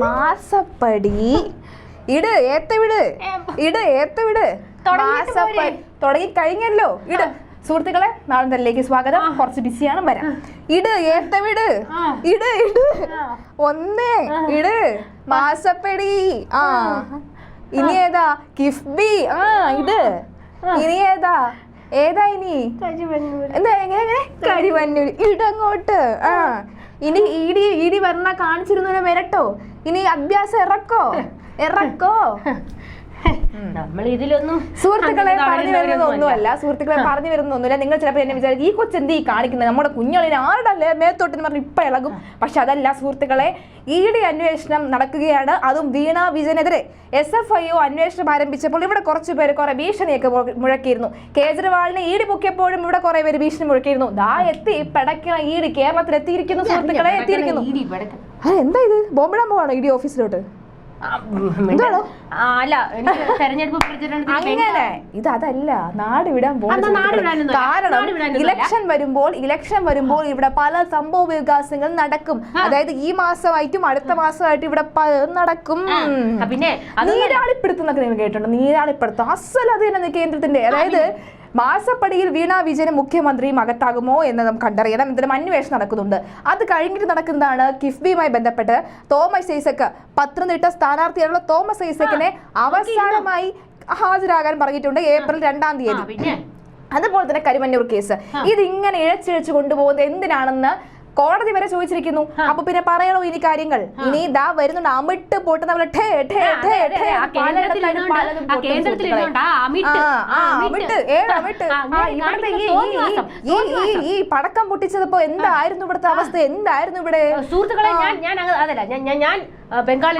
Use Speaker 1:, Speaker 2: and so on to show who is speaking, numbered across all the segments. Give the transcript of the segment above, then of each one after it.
Speaker 1: മാസപ്പടി ഇട് ഏത്ത വിട് തുടങ്ങി കഴിഞ്ഞല്ലോ. ഇട് സുഹൃത്തുക്കളെ, നാളെ സ്വാഗതം. കുറച്ച് ബിസിയാണ്, വരാം. ഇട് ഏത്ത വിട് ഇട് ഇട് മാസപ്പടി. ഇനി ഏതാ? കിഫ്ബി. ഇട്. ഇനി ഏതാ ഇനി? എന്താ എങ്ങനെ? കരിവന്നൂർ. ഇടങ്ങോട്ട്. ഇനി ഇടി വരണ കാണിച്ചിരുന്ന വരട്ടോ. ഇനി അഭ്യാസം ഇറക്കോ.
Speaker 2: നമ്മൾ ഇതിലൊന്നും
Speaker 1: സുഹൃത്തുക്കളെ പറഞ്ഞു വരുന്നൊന്നുമില്ല. നിങ്ങൾ ചിലപ്പോൾ എന്നെ വിചാരിക്കും ഈ കൊച്ചെന്ത് ഈ കാണിക്കുന്നത്, നമ്മുടെ കുഞ്ഞുങ്ങളിനെ ആരുടെ മേത്തോട്ടെന്ന് പറഞ്ഞ് ഇപ്പം ഇളകും. പക്ഷെ അതല്ല സുഹൃത്തുക്കളെ, ഇഡി അന്വേഷണം നടക്കുകയാണ്. അതും വീണ വിജയനെതിരെ SFIO അന്വേഷണം ആരംഭിച്ചപ്പോൾ ഇവിടെ കുറച്ചു പേര് കുറെ ഭീഷണിയൊക്കെ മുഴക്കിയിരുന്നു. കേജ്രിവാളിനെ ഇഡി പൊക്കിയപ്പോഴും ഇവിടെ കുറെ പേര് ഭീഷണി മുഴക്കിയിരുന്നു. എത്തി പടക്കണ ഇഡി കേരളത്തിൽ എത്തിയിരിക്കുന്നു സുഹൃത്തുക്കളെ, എത്തിയിരിക്കുന്നു. എന്താ ഇത്? ബോംബിടാൻ പോവാണോ ഇഡി ഓഫീസിലോട്ട്? അങ്ങനെ ഇതല്ല, നാട് വിടാൻ പോകുന്നത്. കാരണം ഇലക്ഷൻ വരുമ്പോൾ ഇവിടെ പല സംഭവ വികാസങ്ങൾ നടക്കും. അതായത് ഈ മാസമായിട്ടും അടുത്ത മാസമായിട്ടും ഇവിടെ നടക്കും.
Speaker 2: പിന്നെ
Speaker 1: നീരാളിപ്പെടുത്തുന്നൊക്കെ നിങ്ങൾ കേട്ടിട്ടുണ്ട്. നീരാളിപ്പെടുത്തും അസൽ അത് തന്നെ കേന്ദ്രത്തിന്റെ. അതായത് മാസപ്പടിയിൽ വീണ വിജയൻ മുഖ്യമന്ത്രിയും അകത്താകുമോ എന്ന് നമുക്ക് കണ്ടറിയണം. എന്തായാലും അന്വേഷണം നടക്കുന്നുണ്ട്. അത് കഴിഞ്ഞിട്ട് നടക്കുന്നതാണ് കിഫ്ബിയുമായി ബന്ധപ്പെട്ട് തോമസ് ഐസക്, പത്തനംതിട്ട സ്ഥാനാർത്ഥിയായുള്ള തോമസ് ഐസക്കിനെ അവസാനമായി ഹാജരാകാൻ പറഞ്ഞിട്ടുണ്ട് ഏപ്രിൽ 2-ാം തീയതി. അതുപോലെ തന്നെ കരിമന്നൂർ കേസ്. ഇതിങ്ങനെ ഇഴച്ചിഴച്ച് കൊണ്ടുപോകുന്നത് എന്തിനാണെന്ന് കോടതി വരെ ചോദിച്ചിരിക്കുന്നു. അപ്പൊ പിന്നെ പറയണോ ഇനി കാര്യങ്ങൾ? ഇനി ഇതാ വരുന്നുണ്ട് അമിട്ട് പൊട്ടുന്ന പോലെ ഈ പടക്കം പൊട്ടിച്ചപ്പോ എന്തായിരുന്നു ഇവിടുത്തെ അവസ്ഥ? എന്തായിരുന്നു ഇവിടെ?
Speaker 2: സുഹൃത്തുക്കളെ, ഞാൻ ബംഗാളിൽ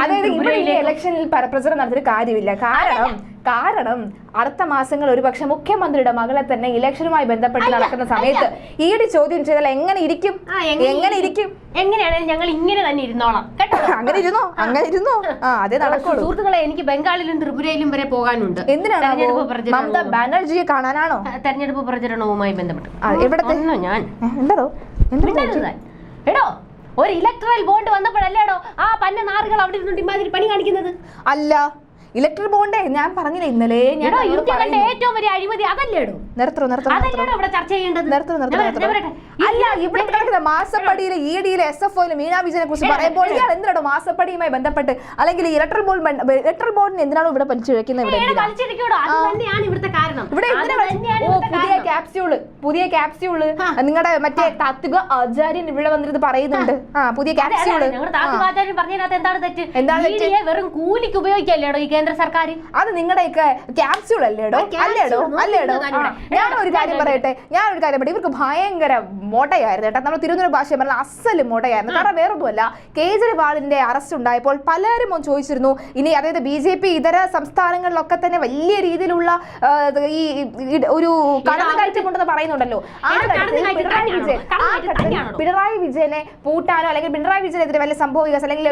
Speaker 1: ഇലക്ഷനിൽ പ്രചരണം നടത്തിയിട്ട് കാര്യമില്ല. കാരണം അടുത്ത മാസങ്ങൾ ഒരുപക്ഷെ മുഖ്യമന്ത്രിയുടെ മകളെ തന്നെ ഇലക്ഷനുമായി ബന്ധപ്പെട്ട് നടക്കുന്ന സമയത്ത് ഈടി ചോദ്യം ചെയ്താൽ എങ്ങനെ ഇരിക്കും?
Speaker 2: എങ്ങനെയാണെങ്കിലും ഞങ്ങൾ ഇങ്ങനെ തന്നെ ഇരുന്നോളാം കേട്ടോ.
Speaker 1: അങ്ങനെ ഇരുന്നോ? അതേ നടക്കുള്ളൂ.
Speaker 2: സുഹൃത്തുക്കളെ, എനിക്ക് ബംഗാളിലും ത്രിപുരയിലും വരെ പോകാനുണ്ട്.
Speaker 1: എന്തിനാണ്? മമതാ ബാനർജിയെ കാണാനാണോ?
Speaker 2: തെരഞ്ഞെടുപ്പ് പ്രചരണവുമായി ബന്ധപ്പെട്ട്.
Speaker 1: എവിടത്തെ
Speaker 2: ഞാൻ
Speaker 1: എടോ
Speaker 2: ഒരു ഇലക്ട്രൽ ബോണ്ട് വന്നപ്പോഴല്ലേടോ ആ പന്ന നാറുകൾ അവിടെ ഇരുന്നിട്ട് ഇമാതിരി പണി കാണിക്കുന്നത്?
Speaker 1: അല്ല, ഇലക്ട്രൽ ബോണ്ടേ ഞാൻ പറഞ്ഞില്ല ഇന്നലെ.
Speaker 2: ഏറ്റവും വലിയ അഴിമതി അതല്ലേടോ?
Speaker 1: അല്ല, ഇവിടെ മാസപ്പടിയിലെ ഇഡിയിലെ SFOയിലെ വീണ വിജയനെ കുറിച്ച് പറയുമ്പോൾ ഇയാൾ എന്തിനാണോ മാസപ്പടിയുമായി ബന്ധപ്പെട്ട് അല്ലെങ്കിൽ ഇലക്ട്രൽ ബോണ്ടിന് എന്തിനാണോ ഇവിടെ വലിച്ചിഴക്കുന്നത്? പുതിയ ക്യാപ്സ്യൂള് നിങ്ങളുടെ മറ്റേ താത്വിക ആചാര്യൻ ഇവിടെ വന്നിട്ട് പറയുന്നുണ്ട്. പുതിയ ക്യാപ്സ്യൂള്
Speaker 2: എന്താണ് വെറും കൂലിക്ക് ഉപയോഗിക്കല്ലേടോ ഈ കേന്ദ്ര സർക്കാർ?
Speaker 1: അത് നിങ്ങളുടെയൊക്കെ ക്യാപ്സ്യൂൾ അല്ലേടോ? ഞാനൊരു കാര്യം പറയട്ടെ. ഇവർക്ക് ഭയങ്കര മോട്ടയായിരുന്നു കേട്ടോ. നമ്മൾ തിരുവനന്തപുരം ഭാഷ പറഞ്ഞ അസല് മോട്ടയായിരുന്നു. കാരണം വേറൊന്നുമല്ല, കേജ്രിവാളിന്റെ അറസ്റ്റ് ഉണ്ടായപ്പോൾ പലരും ചോദിച്ചിരുന്നു ഇനി, അതായത് BJP ഇതര സംസ്ഥാനങ്ങളിലൊക്കെ തന്നെ വലിയ രീതിയിലുള്ള ഈ ഒരു കടന്നുകയറ്റമുണ്ടെന്ന് പറയുന്നുണ്ടല്ലോ. പിണറായി വിജയനെ പൂട്ടാനോ അല്ലെങ്കിൽ പിണറായി വിജയനെതിരെ വലിയ സംഭവ വികാസം അല്ലെങ്കിൽ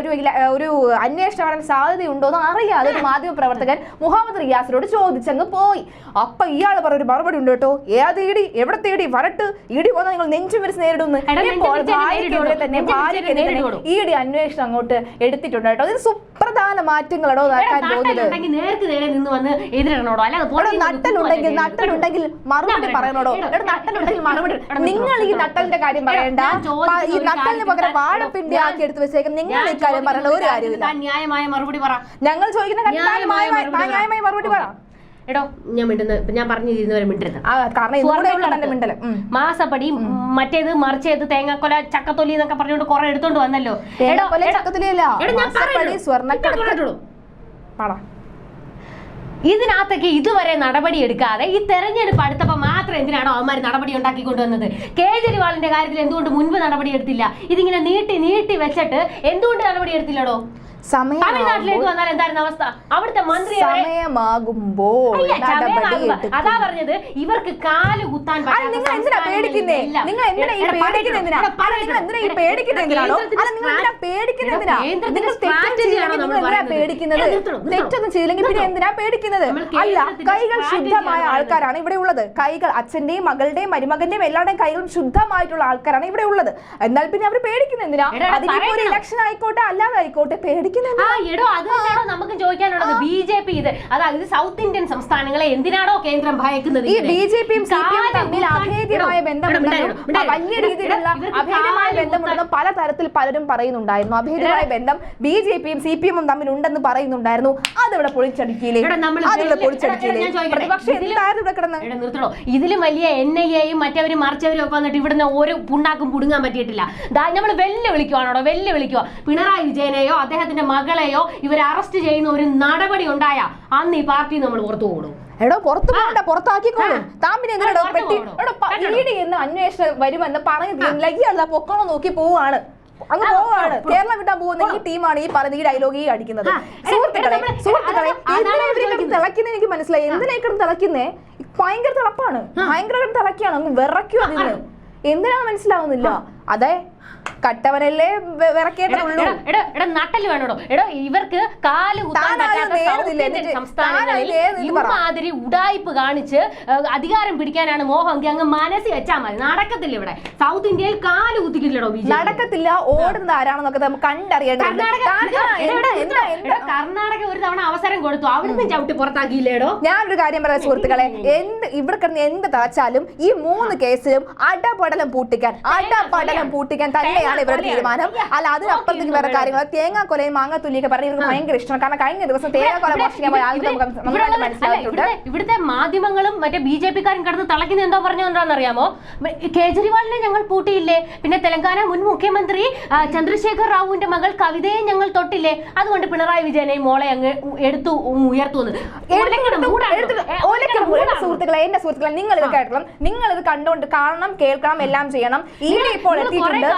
Speaker 1: ഒരു അന്വേഷണം വരാൻ സാധ്യതയുണ്ടോ എന്ന് അറിയാതെ ഒരു മാധ്യമ പ്രവർത്തകൻ മുഹമ്മദ് റിയാസിനോട് ചോദിച്ചങ്ങ് പോയി. അപ്പൊ ഇയാൾ പറഞ്ഞൊരു മറുപടി ഉണ്ട് കേട്ടോ. ഏത് ഇടി, എവിടത്തെ ഇടി? വരട്ട് ഇടി പോന്ന നിങ്ങൾ നെഞ്ചും വിരിച്ച് നേരിടുന്നു. ഈടി അന്വേഷണം അങ്ങോട്ട് എടുത്തിട്ടുണ്ട് കേട്ടോ. ഇത് സുപ്രധാന മാറ്റങ്ങളോ നടക്കാൻ പോകുന്നത്. നട്ടലുണ്ടെങ്കിൽ മറുപടി പറയണോടോ. നിങ്ങൾ ഈ നട്ടലിന്റെ കാര്യം പറയണ്ട. ഈ നട്ടലിന് പകരം വാഴപ്പിണ്ടി ആക്കി എടുത്ത് വെച്ചേക്കും. നിങ്ങൾ ഈ കാര്യം പറയണ ഒരു കാര്യമില്ല.
Speaker 2: ന്യായമായ മറുപടി പറ.
Speaker 1: ഞങ്ങൾ ചോദിക്കുന്ന ന്യായമായ മറുപടി പറ.
Speaker 2: എടോ, ഞാൻ പറഞ്ഞിരുന്നവരെ മിണ്ടരുത്. മാസപ്പടി മറ്റേത് മറിച്ചേത് തേങ്ങാക്കൊല ചക്കത്തൊലി എന്നൊക്കെ പറഞ്ഞുകൊണ്ട് കുറെ എടുത്തോണ്ട് വന്നല്ലോ. ഇതിനകത്തൊക്കെ ഇതുവരെ നടപടി എടുക്കാതെ ഈ തെരഞ്ഞെടുപ്പ് അടുത്തപ്പോ മാത്രം എന്തിനാണോ അവന്മാർ നടപടി ഉണ്ടാക്കിക്കൊണ്ടുവന്നത്? കേജ്രിവാളിന്റെ കാര്യത്തിൽ എന്തുകൊണ്ട് മുൻപ് നടപടി എടുത്തില്ല? ഇതിങ്ങനെ നീട്ടി വെച്ചിട്ട് എന്തുകൊണ്ട് നടപടി എടുത്തില്ലടോ? തമിഴ്നാട്ടിലേക്ക് വന്നാൽ എന്തായിരുന്നു അവസ്ഥ? അവിടുത്തെ മന്ത്രി
Speaker 1: സമയമാകുമ്പോൾ
Speaker 2: അതാ പറഞ്ഞത്, ഇവർക്ക് കാല് കുത്താൻ
Speaker 1: നിങ്ങൾ എന്തിനാ പേടിക്കുന്നേ? നിങ്ങൾ എന്തിനാ ഈ പേടിക്കുന്നത്? എന്തിനാ നിങ്ങൾ ഈ പേടിക്കുന്നത്? എന്തിനാണോ? അല്ല നിങ്ങൾ എന്തിനാ പേടിക്കുന്നത്? എന്തിനാ നിങ്ങൾ പേടിക്കുന്നത്? തെറ്റൊന്നും ചെയ്തില്ലെങ്കിൽ പിന്നെ എന്തിനാ പേടിക്കുന്നത്? അല്ല, കൈകൾ ശുദ്ധമായ ആൾക്കാരാണ് ഇവിടെ ഉള്ളത്. കൈകൾ അച്ഛന്റെയും മകളുടെയും മരുമകന്റെയും എല്ലാവരുടെയും കൈകൾ ശുദ്ധമായിട്ടുള്ള ആൾക്കാരാണ് ഇവിടെ ഉള്ളത്. എന്നാൽ പിന്നെ അവർ പേടിക്കുന്നത് എന്തിനാ? അതിനിപ്പോ ഒരു ഇലക്ഷൻ ആയിക്കോട്ടെ അല്ലാതെ ആയിക്കോട്ടെ പേടിക്കുന്നത്.
Speaker 2: നമുക്ക് ചോദിക്കാനുള്ളത് ബി.ജെ.പി. അതായത് സൗത്ത് ഇന്ത്യൻ സംസ്ഥാനങ്ങളെ എന്തിനാണോ കേന്ദ്രം ഭയക്കുന്നത്?
Speaker 1: ഈ ബി.ജെ.പിയും സി.പി.എം തമ്മിൽ അഭേദ്യമായ ബന്ധമുണ്ടെന്നും വലിയ രീതിയിലുള്ള അഭേദ്യമായ ബന്ധമുണ്ടെന്നും പലതരത്തിൽ പലരും പറയുന്നുണ്ടായിരുന്നു. അഭേദ്യമായ ബന്ധം ബി.ജെ.പിയും സി.പി.എമ്മും തമ്മിൽ ഉണ്ടെന്ന് പറയുന്നുണ്ടായിരുന്നു. അതിവിടെ പൊളിച്ചടിക്കില്ലേ? അതിവിടെ പൊളിച്ചടിക്കില്ലേ? പ്രതിപക്ഷം എന്തായാലും ഇവിടെ കിടന്ന്
Speaker 2: നിർത്തണോ? ഇതിലും വലിയ NIA-യും മറ്റവരും മറിച്ചവരും ഒക്കെ വന്നിട്ട് ഇവിടുന്ന് ഒരു പുണ്ണാക്കും പുടുങ്ങാൻ പറ്റിയിട്ടില്ല. നമ്മൾ വെല്ലുവിളിക്കുവാണോ? വെല്ലുവിളിക്കുക. പിണറായി വിജയനെയോ അദ്ദേഹത്തിന്റെ മകളെയോ ഇവർ അറസ്റ്റ് ചെയ്യുന്ന ഒരു നടപടി ഉണ്ടായ അന്ന് ഈ പാർട്ടി നമ്മൾ പുറത്തു പോകണം.
Speaker 1: എടോ പുറത്തു പോകണ്ട, പുറത്താക്കിക്കോളും. താമ്പിനെ എന്തിനോ പെട്ടി എന്ന് അന്വേഷണം വരുമെന്ന് പറഞ്ഞില്ല. ഇയാൾ പൊക്കോളം നോക്കി പോവാണ്, അങ്ങ് പോവാണ്. കേരളം വിട്ടാൻ പോകുന്ന ഈ ടീമാണ് ഈ പറയുന്ന ഈ ഡയലോഗ് ഈ അടിക്കുന്നത്. സുഹൃത്തുക്കളെ തിളക്കുന്ന എനിക്ക് മനസ്സിലായി. എന്തിനേക്കിടും തിളക്കുന്നേ? ഭയങ്കര തിളപ്പാണ്, ഭയങ്കര തിളക്കാണ്, അങ്ങ് വിറയ്ക്കും അതിന്. എന്തിനാന്ന് മനസ്സിലാവുന്നില്ല. അതെ, കട്ടവനല്ലേ വിറക്കേണ്ടതുള്ളൂ.
Speaker 2: നട്ടല് വേണോ? ഇവർക്ക് കാല് ഇമാതിരി ഉടായ്പ കാണിച്ച് അധികാരം പിടിക്കാനാണ് മോഹമെങ്കിൽ അങ്ങ് മനസ്സിൽ വെച്ചാൽ മതി. നടക്കത്തില്ല. ഇവിടെ സൗത്ത് ഇന്ത്യയിൽ കാല് കുത്തിക്കില്ലടോ. നടക്കത്തില്ല.
Speaker 1: ഓടുന്നത് ആരാണെന്നൊക്കെ നമുക്ക് കണ്ടറിയേണ്ടത്.
Speaker 2: കർണാടക ഒരു തവണ അവസരം കൊടുത്തു, അവിടുന്ന് ചവിട്ടി പുറത്താക്കിയില്ലേടോ.
Speaker 1: ഞാനൊരു കാര്യം പറയാം സുഹൃത്തുക്കളെ, ഇവിടെ കിടന്ന് എന്ത് തളച്ചാലും ഈ 3 കേസിലും അടപടലം പൂട്ടിക്കാൻ തന്നെയാണ് ഇവരുടെ തീരുമാനം. അല്ല, അതിനപ്പുറത്തേക്ക് വേറെ കാര്യങ്ങൾ തേങ്ങാക്കൊലയും മാങ്ങാത്തുല്ലിയൊക്കെ പറഞ്ഞ് ഇവർക്ക് ഭയങ്കര ഇഷ്ടമാണ്. കാരണം കഴിഞ്ഞ ദിവസം തേങ്ങാക്കൊല മോഷ്ടിക്കാൻ പോയ ആൾക്ക് നമുക്ക് മനസ്സിലായിട്ടുണ്ട്.
Speaker 2: ഇവിടുത്തെ മാധ്യമങ്ങളും മറ്റേ BJP-കാരും കിടന്ന് തളയ്ക്കുന്ന എന്താ പറഞ്ഞെന്താണെന്നറിയാമോ? കേജ്രിവാളിനെ ഞങ്ങൾ പൂട്ടിയില്ലേ, പിന്നെ തെലങ്കാന മുൻ മുഖ്യമന്ത്രി ചന്ദ്രശേഖർ റാവുവിന്റെ മകൾ കവിതയെ ഞങ്ങൾ തൊട്ടില്ലേ, അതുകൊണ്ട് പിണറായി വിജയനെയും മോളെ അങ്ങ് എടുത്തു ഉയർത്തുന്നു.
Speaker 1: സുഹൃത്തുക്കളെ, എന്റെ സുഹൃത്തുക്കളെ, നിങ്ങൾ ഇത് കേൾക്കണം, നിങ്ങൾ ഇത് കണ്ടുകൊണ്ട് കാണണം, കേൾക്കണം, എല്ലാം ചെയ്യണം. ഇവിടെ ഇപ്പോൾ എത്തിയിട്ടുണ്ട്.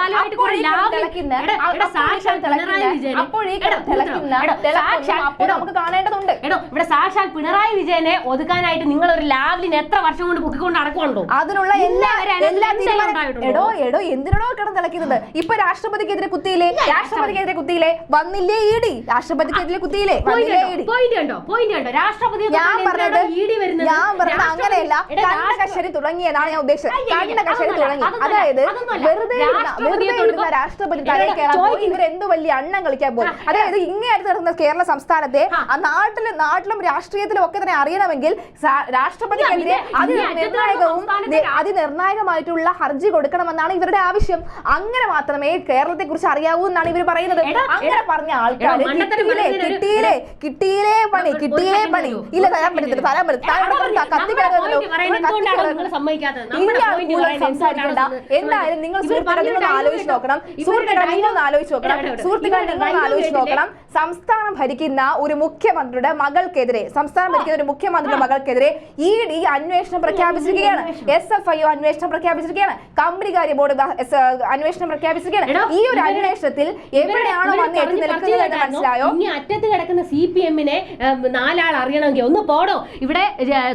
Speaker 1: നമുക്ക് കാണേണ്ടതുണ്ട്.
Speaker 2: ഇവിടെ സാക്ഷാൽ പിണറായി വിജയനെ ഒതുക്കാനായിട്ട് നിങ്ങൾ ഒരു ലാവലിന് എത്ര വർഷം കൊണ്ട് പൊക്കിക്കൊണ്ട് നടക്കുന്നുണ്ടോ?
Speaker 1: അതിനുള്ള എല്ലാ എന്തിനാണോ കിടന്ന് തിളക്കുന്നത്? ഇപ്പൊ രാഷ്ട്രപതിക്കെതിരെ കുത്തിയില്ലേ? രാഷ്ട്രപതിക്കെതിരെ കുത്തിയില്ലേ? വന്നില്ലേ ED? രാഷ്ട്രപതിക്കെതിരെ കുത്തിയില്ലേ? ഞാൻ പറഞ്ഞത് അങ്ങനെയല്ല. കണ്ണകശരി തുടങ്ങിയതാണ് ഞാൻ ഉദ്ദേശിച്ചത്. കണ്ണകശരി തുടങ്ങി, അതായത് വെറുതെ രാഷ്ട്രപതി തലയിൽ കയറാൻ പോയി ഇവരെന്ത് വലിയ അണ്ണം കളിക്കാൻ പോയി. അതായത് ഇങ്ങേയടുത്ത് നടക്കുന്ന കേരള സംസ്ഥാനത്തെ നാട്ടിലും രാഷ്ട്രീയത്തിലും ഒക്കെ തന്നെ അറിയണമെങ്കിൽ രാഷ്ട്രപതിക്കെതിരെ അതിനിർണായകമായിട്ടുള്ള ഹർജി കൊടുക്കണമെന്നാണ് ഇവരുടെ ആവശ്യം. അങ്ങനെ മാത്രമേ കേരളത്തെ കുറിച്ച് അറിയാവൂ എന്നാണ് ഇവർ പറയുന്നത്. അങ്ങനെ പറഞ്ഞ ആൾക്കാർ കിട്ടിയില്ലേ പണി ഇല്ല, തരാൻ പറ്റത്തില്ല. സംസാരിക്കണ്ട. എന്തായാലും നിങ്ങൾ ആലോചിച്ച് നോക്കണം. സംസ്ഥാനം ഭരിക്കുന്ന ഒരു മുഖ്യമന്ത്രിയുടെ മകൾക്കെതിരെ ED അന്വേഷണം പ്രഖ്യാപിച്ചിരിക്കുകയാണ്. SFIO അന്വേഷണം പ്രഖ്യാപിച്ചിരിക്കുകയാണ്. കമ്പനികാര്യ ബോർഡ് അന്വേഷണം പ്രഖ്യാപിച്ചിരിക്കുകയാണ്. ഈ ഒരു അന്വേഷണത്തിൽ എവിടെയാണോ വന്ന് എത്തി നിൽക്കുന്നത് എന്ന് മനസ്സിലായോ?
Speaker 2: ഇനി അറ്റത്ത് കിടക്കുന്ന CPM-നെ 4 ആൾ അറിയണമെങ്കിൽ ഒന്ന് പോടോ. ഇവിടെ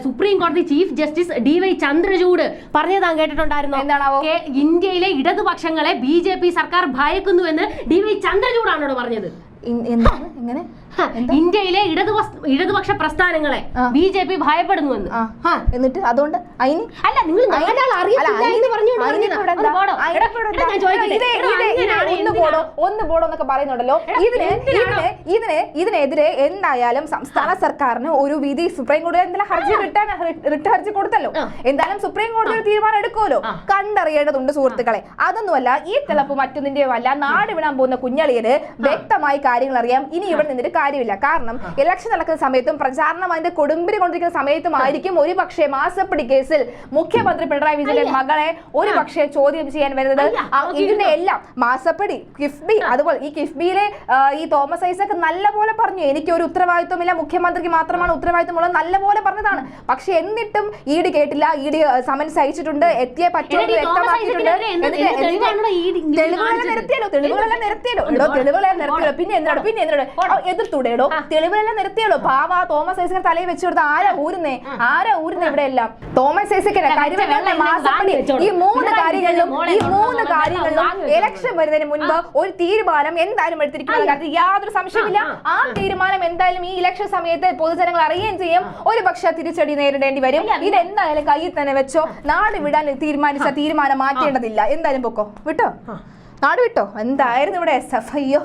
Speaker 2: സുപ്രീം കോടതി ചീഫ് ജസ്റ്റിസ് DY ചന്ദ്രചൂഡ് പറഞ്ഞതാൻ കേട്ടിട്ടുണ്ടായിരുന്നു.
Speaker 1: എന്താണാവോ?
Speaker 2: ഇന്ത്യയിലെ ഇടതുപക്ഷങ്ങളെ BJP സർക്കാർ ഭയക്കുന്നുവെന്ന് DY ചന്ദ്രചൂഡാണോ പറഞ്ഞത്?
Speaker 1: എങ്ങനെ?
Speaker 2: ഇന്ത്യയിലെ ഇടതുപക്ഷ പ്രസ്ഥാനങ്ങളെ BJP ഭയപ്പെടുന്നുവെന്ന്.
Speaker 1: എന്നിട്ട് അതുകൊണ്ട്
Speaker 2: അല്ല, നിങ്ങൾ
Speaker 1: ഒന്ന് പോടോ എന്നൊക്കെ പറയുന്നുണ്ടല്ലോ. ഇതിനെതിരെ എന്തായാലും സംസ്ഥാന സർക്കാരിന് ഒരു വിധി സുപ്രീം കോടതി എന്തായാലും റിട്ട് ഹർജി കൊടുത്തല്ലോ. എന്തായാലും സുപ്രീം കോടതി ഒരു തീരുമാനം എടുക്കുമല്ലോ. കണ്ടറിയേണ്ടതുണ്ട് സുഹൃത്തുക്കളെ. അതൊന്നുമല്ല, ഈ തിളപ്പ് മറ്റൊന്നിന്റെയും അല്ല. നാട് വിടാൻ പോകുന്ന കുഞ്ഞളിയന് വ്യക്തമായി കാര്യങ്ങൾ അറിയാം. ഇനി ഇവിടെ നിന്നിട്ട് കാര്യമില്ല. കാരണം ഇലക്ഷൻ നടക്കുന്ന സമയത്തും പ്രചാരണം അതിന്റെ കൊടുമ്പിരി കൊണ്ടിരിക്കുന്ന സമയത്തുമായിരിക്കും ഒരു പക്ഷേ മാസപ്പടി കേസിൽ മുഖ്യമന്ത്രി പിണറായി വിജയന്റെ മകളെ ഒരു പക്ഷേ ചോദ്യം ചെയ്യാൻ വരുന്നത്. ഇതിന്റെ എല്ലാം മാസപ്പടി, കിഫ്ബി, അതുപോലെ ഈ കിഫ്ബിയിലെ ഈ തോമസ് ഐസക് നല്ലപോലെ പറഞ്ഞു എനിക്ക് ഒരു ഉത്തരവാദിത്വമില്ല, മുഖ്യമന്ത്രിക്ക് മാത്രമാണ് ഉത്തരവാദിത്വമുള്ളത്, നല്ലപോലെ പറഞ്ഞതാണ്. പക്ഷെ എന്നിട്ടും ഇഡി കേട്ടില്ല. ഇഡി സമൻസ് അയച്ചിട്ടുണ്ട്, എത്തിയേ പറ്റുമെന്ന് വ്യക്തമാക്കിയിട്ടുണ്ട്. തെളിവുകളെല്ലാം നിരത്തിയല്ലോ. പിന്നെ എന്താണ് എതിർത്തൂടെയോ? തെളിവുകളെല്ലാം നിരത്തിയല്ലോ. പാവ തോമസ് ഐസക്കിനെ തലയിൽ വെച്ചു കൊടുത്ത ആരാ ഊരുന്നേ ഇവിടെ എല്ലാം? തോമസ് ഐസക്കിനെ മാസപ്പടി ഈ മൂന്ന് കാര്യങ്ങളിലും ഇലക്ഷൻ വരുന്നതിന് മുൻപ് ഒരു തീരുമാനം എന്തായാലും എടുത്തിരിക്കുന്ന കാര്യത്തിൽ യാതൊരു സംശയമില്ല. ആ തീരുമാനം എന്തായാലും ഈ ഇലക്ഷൻ സമയത്ത് പൊതുജനങ്ങൾ അറിയുകയും ചെയ്യും. ഒരു പക്ഷെ തിരിച്ചടി നേരിടേണ്ടി വരും. ഇതെന്തായാലും കയ്യിൽ തന്നെ വെച്ചോ. നാട് വിടാൻ തീരുമാനിച്ച തീരുമാനം മാറ്റേണ്ടതില്ല. എന്തായാലും പൊക്കോ, വിട്ടോ, നാട് വിട്ടോ. എന്തായിരുന്നു ഇവിടെ SFIO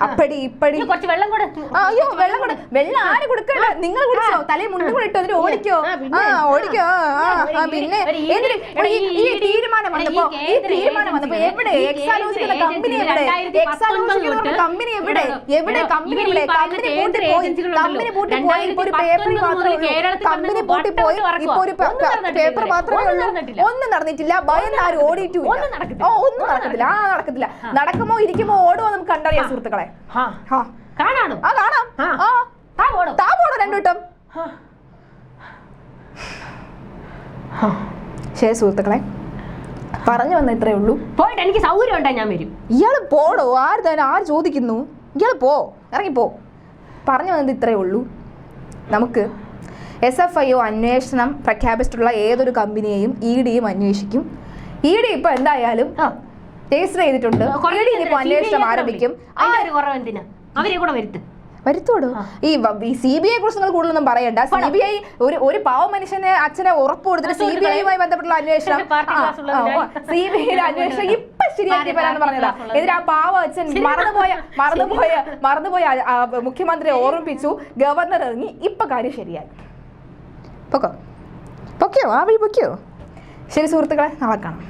Speaker 1: അപ്പടി ഇപ്പടി. അയ്യോ വെള്ളം കൂടെ. വെള്ളം ആര് കൊടുക്കണ്ട? നിങ്ങൾ കുടിച്ചോ? തലയിൽ മുണ്ടും കൂടെ ഇട്ടോ, എന്നിട്ട് ഓടിക്കോ. ഓടിക്കോ. പിന്നെ ഈ തീരുമാനം വന്നപ്പോ എവിടെ എക്സാലോജിക്കുന്ന കമ്പനി പൂട്ടിപ്പോയി. ഇപ്പൊ ഒരു പേപ്പർ മാത്രമേ ഉള്ളൂ. കമ്പനി പൂട്ടിപ്പോയി. ഇപ്പൊ ഒരു പേപ്പർ മാത്രമേ ഉള്ളൂ. ഒന്നും നടന്നിട്ടില്ല. ഭയന്നാരും ഓടിയിട്ടുമില്ല. ഒന്നും നടക്കത്തില്ല. നടക്കത്തില്ല. നടക്കുമോ ഇരിക്കുമോ ഓടുമോ നമുക്ക് കണ്ടറിയാം സുഹൃത്തുക്കളെ.
Speaker 2: കാണാം.
Speaker 1: രണ്ടുവട്ടം. ശരി സുഹൃത്തുക്കളെ, പറഞ്ഞു വന്ന ഇത്രേ ഉള്ളൂ.
Speaker 2: പോയിട്ട് എനിക്ക് സൗകര്യം ഉണ്ടായി ഞാൻ വരും.
Speaker 1: ഇയാള് പോടോ. ആര് ചോദിക്കുന്നു? ഇയാള് ഇറങ്ങിപ്പോ. പറഞ്ഞു വന്നത് ഇത്രേ ഉള്ളൂ. നമുക്ക് SFIO അന്വേഷണം പ്രഖ്യാപിച്ചിട്ടുള്ള ഏതൊരു കമ്പനിയെയും EDയും അന്വേഷിക്കും. ED ഇപ്പൊ എന്തായാലും രജിസ്റ്റർ ചെയ്തിട്ടുണ്ട്. അന്വേഷണം ആരംഭിക്കും.
Speaker 2: അവരെ കൂടെ
Speaker 1: വരുത്തോടോ. ഈ CBI കുറിച്ച് നിങ്ങൾ കൂടുതലൊന്നും പറയണ്ട. CBI ഒരു പാവ മനുഷ്യനെ അച്ഛനെ ഉറപ്പ് കൊടുത്തിട്ട് CBIയുമായി ബന്ധപ്പെട്ടുള്ള അന്വേഷണം, CBIയുടെ അന്വേഷണം ഇപ്പൊ ശരിയാക്കി വരാന്ന് പറഞ്ഞതാ. എന്നിട്ട് ആ പാവ അച്ഛൻ മറന്നുപോയ മുഖ്യമന്ത്രിയെ ഓർമ്മിപ്പിച്ചു. ഗവർണർ ഇറങ്ങി. ഇപ്പൊ കാര്യം ശരിയായി. പൊക്കോ ആ വഴി പൊക്കോ. ശരി സുഹൃത്തുക്കളെ, നാളെ കാണാം.